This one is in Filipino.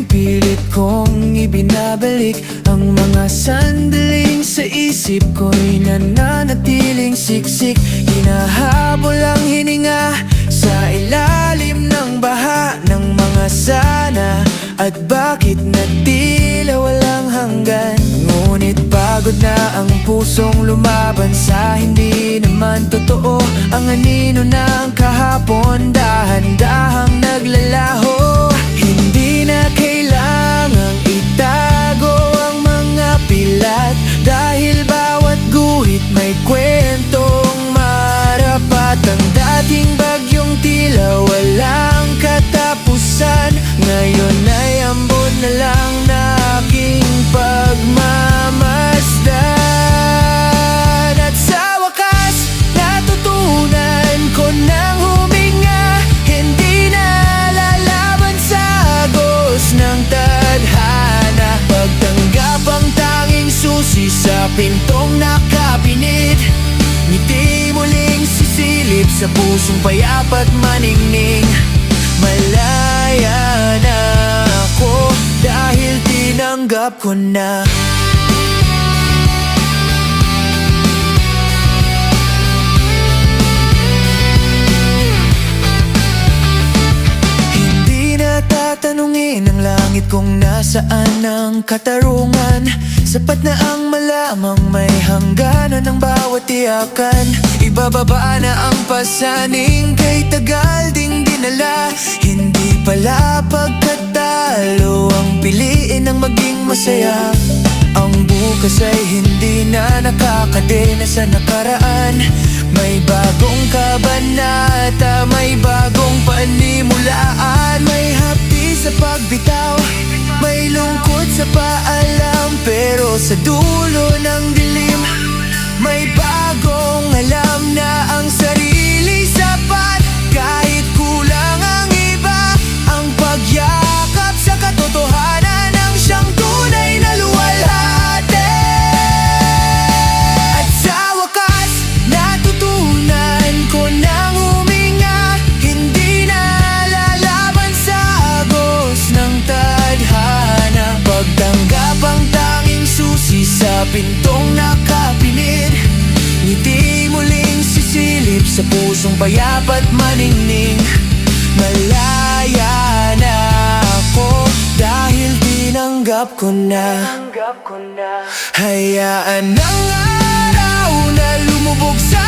Pilit kong ibinabalik ang mga sandaling sa isip ko'y nananatiling siksik. Hinahabol ang hininga sa ilalim ng baha ng mga sana. At bakit na tila walang hanggan? Ngunit pagod na ang pusong lumaban sa hindi naman totoo. Ang anino ng kahapon dahan-dahang naglalaho. Hindi na kailangang itago ang mga pilat, dahil bawat guhit may kwentong marapat. Ang dating bagyong tila walang katapusan, ngayon ay ambon na lang na aking pagmamasdan. At sa wakas, natutunan ko ng huminga. Hindi na lalaban sa agos ng tadhana. Pagtanggap ang tanging susi sa pintong nakapinit. Ngiti muling sisilip sa pusong payapat maningning. Malaya na ako dahil tinanggap ko na. Hindi na tatanungin ng langit kung nasaan ang katarungan. Sapat na ang malamang may hangganan ng bawat tiyakan. Ibababa na ang pasaning kay tagal ding dinala. Hindi pala pagkatalo ang piliin ng maging masaya. Ang bukas ay hindi na nakakadena sa nakaraan. May bagong kabanata, may bagong panimulaan. May hapdi sa pagbitaw, may lungkot sa paalam. Pero sa dulo ng dilim, may bagong alam na ang sarili sapat. Kahit kulang ang iba, ang pagyakap sa katotohanan ang siyang tunay na luwalhati. At sa wakas, natutunan ko ng huminga. Hindi na lalaban sa agos ng tadhana. Pagtanggap ang tanging susi sa pintong nakapinit. Ngiti muling sisilip sa pusong payapat maningning. Malaya na ako dahil tinanggap ko na. Hayaan ang araw na lumubog sa